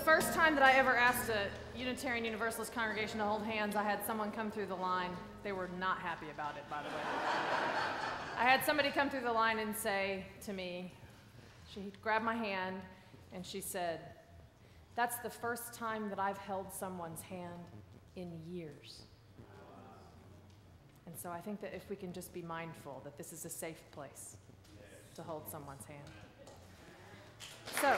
first time that I ever asked a Unitarian Universalist congregation to hold hands, I had someone come through the line. They were not happy about it, by the way. I had somebody come through the line and say to me, she grabbed my hand and she said, "That's the first time that I've held someone's hand in years." And so I think that if we can just be mindful that this is a safe place to hold someone's hand. So,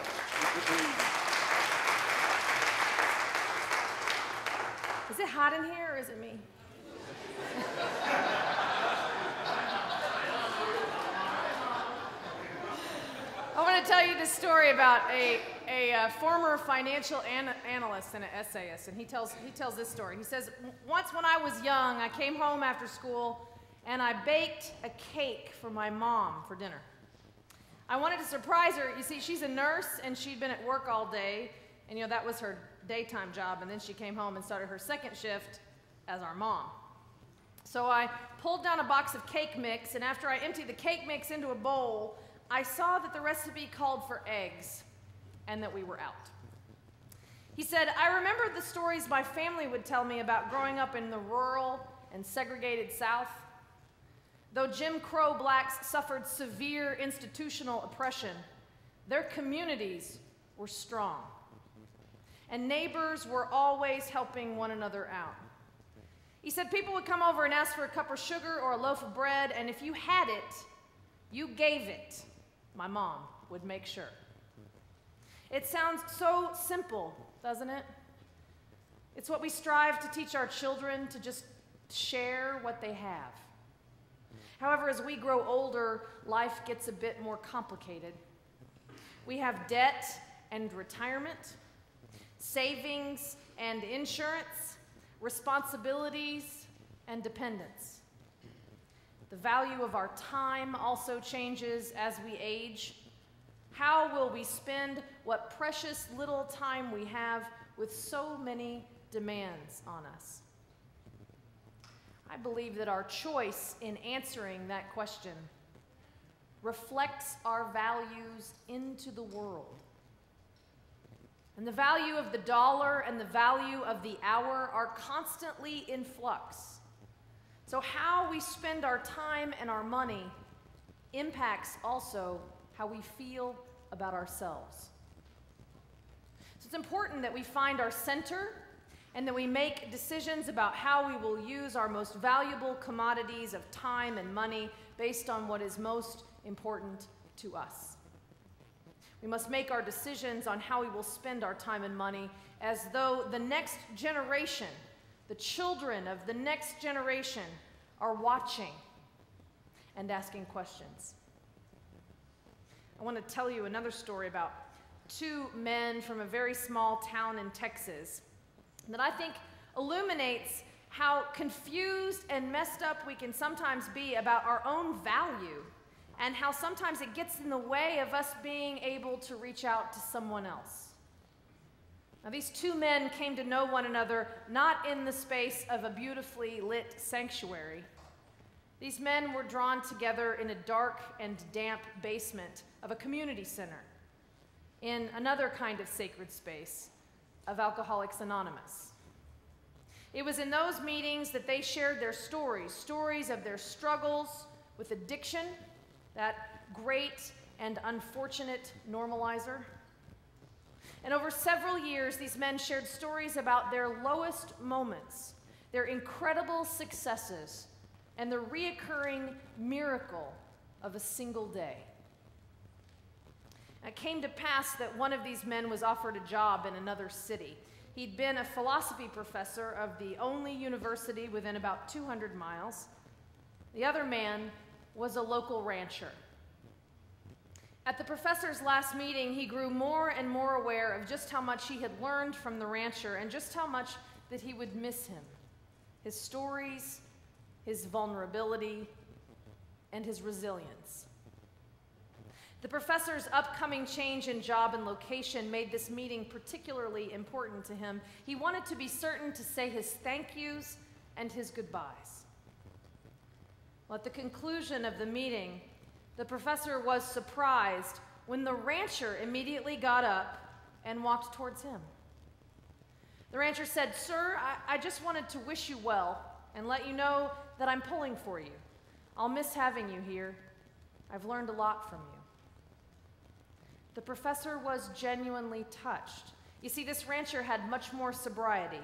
is it hot in here or is it me? I want to tell you this story about a former financial analyst and an essayist, and he tells this story. He says, once when I was young, I came home after school and I baked a cake for my mom for dinner. I wanted to surprise her. You see, she's a nurse and she'd been at work all day, and that was her daytime job, and then she came home and started her second shift as our mom. So I pulled down a box of cake mix, and after I emptied the cake mix into a bowl, I saw that the recipe called for eggs and that we were out. He said, "I remembered the stories my family would tell me about growing up in the rural and segregated South. Though Jim Crow blacks suffered severe institutional oppression, their communities were strong, and neighbors were always helping one another out." He said people would come over and ask for a cup of sugar or a loaf of bread, and if you had it, you gave it. My mom would make sure. It sounds so simple, doesn't it? It's what we strive to teach our children, to just share what they have. However, as we grow older, life gets a bit more complicated. We have debt and retirement, savings and insurance, responsibilities and dependence. The value of our time also changes as we age. How will we spend what precious little time we have with so many demands on us? I believe that our choice in answering that question reflects our values into the world. And the value of the dollar and the value of the hour are constantly in flux. So how we spend our time and our money impacts also how we feel about ourselves. So it's important that we find our center and that we make decisions about how we will use our most valuable commodities of time and money based on what is most important to us. We must make our decisions on how we will spend our time and money as though the next generation, the children of the next generation, are watching and asking questions. I want to tell you another story about two men from a very small town in Texas that I think illuminates how confused and messed up we can sometimes be about our own value, and how sometimes it gets in the way of us being able to reach out to someone else. Now, these two men came to know one another not in the space of a beautifully lit sanctuary. These men were drawn together in a dark and damp basement of a community center, in another kind of sacred space of Alcoholics Anonymous. It was in those meetings that they shared their stories of their struggles with addiction, that great and unfortunate normalizer. And over several years, these men shared stories about their lowest moments, their incredible successes, and the reoccurring miracle of a single day. It came to pass that one of these men was offered a job in another city. He'd been a philosophy professor of the only university within about 200 miles. The other man was a local rancher. At the professor's last meeting, he grew more and more aware of just how much he had learned from the rancher and just how much that he would miss him. His stories, his vulnerability, and his resilience. The professor's upcoming change in job and location made this meeting particularly important to him. He wanted to be certain to say his thank yous and his goodbyes. Well, at the conclusion of the meeting, the professor was surprised when the rancher immediately got up and walked towards him. The rancher said, "Sir, I just wanted to wish you well and let you know that I'm pulling for you. I'll miss having you here. I've learned a lot from you." The professor was genuinely touched. You see, this rancher had much more sobriety,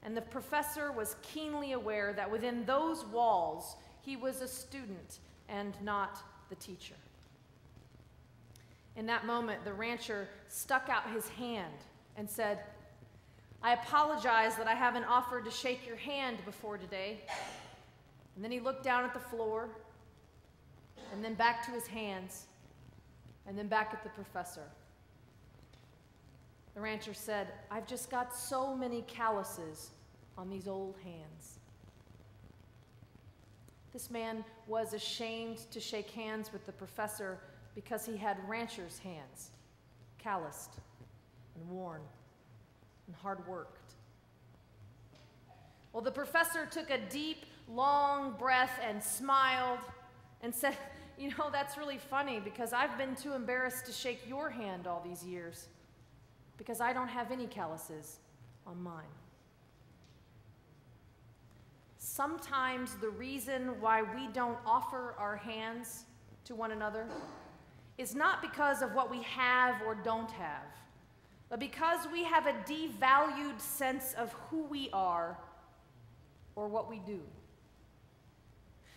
and the professor was keenly aware that within those walls, he was a student and not the teacher. In that moment, the rancher stuck out his hand and said, "I apologize that I haven't offered to shake your hand before today." And then he looked down at the floor, and then back to his hands, and then back at the professor. The rancher said, "I've just got so many calluses on these old hands." This man was ashamed to shake hands with the professor because he had rancher's hands, calloused and worn and hard-worked. Well, the professor took a deep, long breath and smiled and said, "You know, that's really funny because I've been too embarrassed to shake your hand all these years because I don't have any calluses on mine." Sometimes the reason why we don't offer our hands to one another is not because of what we have or don't have, but because we have a devalued sense of who we are or what we do.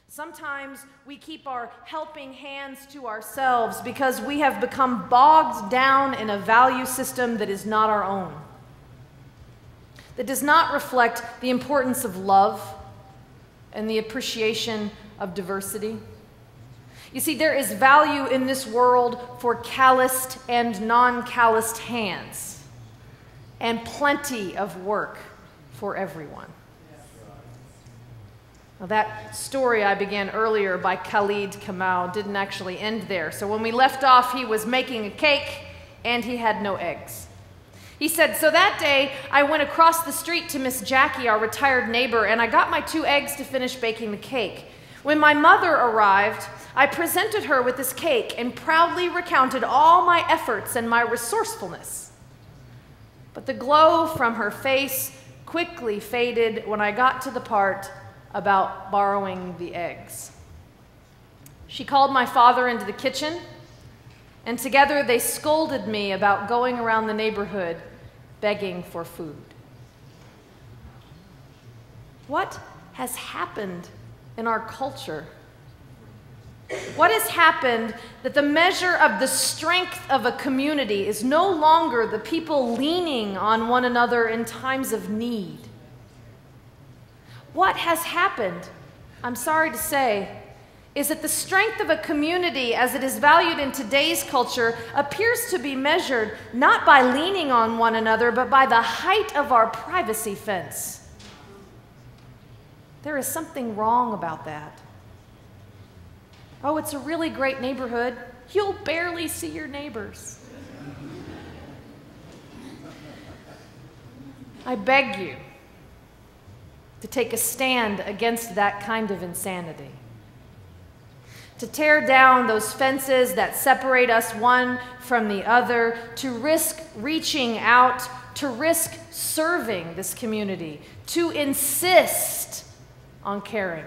Sometimes we keep our helping hands to ourselves because we have become bogged down in a value system that is not our own, that does not reflect the importance of love and the appreciation of diversity. You see, there is value in this world for calloused and non-calloused hands, and plenty of work for everyone. Now, that story I began earlier by Khalid Kamau didn't actually end there. So when we left off, he was making a cake, and he had no eggs. He said, "So that day, I went across the street to Miss Jackie, our retired neighbor, and I got my 2 eggs to finish baking the cake. When my mother arrived, I presented her with this cake and proudly recounted all my efforts and my resourcefulness. But the glow from her face quickly faded when I got to the part about borrowing the eggs. She called my father into the kitchen, and together they scolded me about going around the neighborhood begging for food." What has happened in our culture? What has happened that the measure of the strength of a community is no longer the people leaning on one another in times of need? What has happened, I'm sorry to say, is that the strength of a community as it is valued in today's culture appears to be measured not by leaning on one another, but by the height of our privacy fence. There is something wrong about that. Oh, it's a really great neighborhood. You'll barely see your neighbors. I beg you to take a stand against that kind of insanity, to tear down those fences that separate us one from the other, to risk reaching out, to risk serving this community, to insist on caring.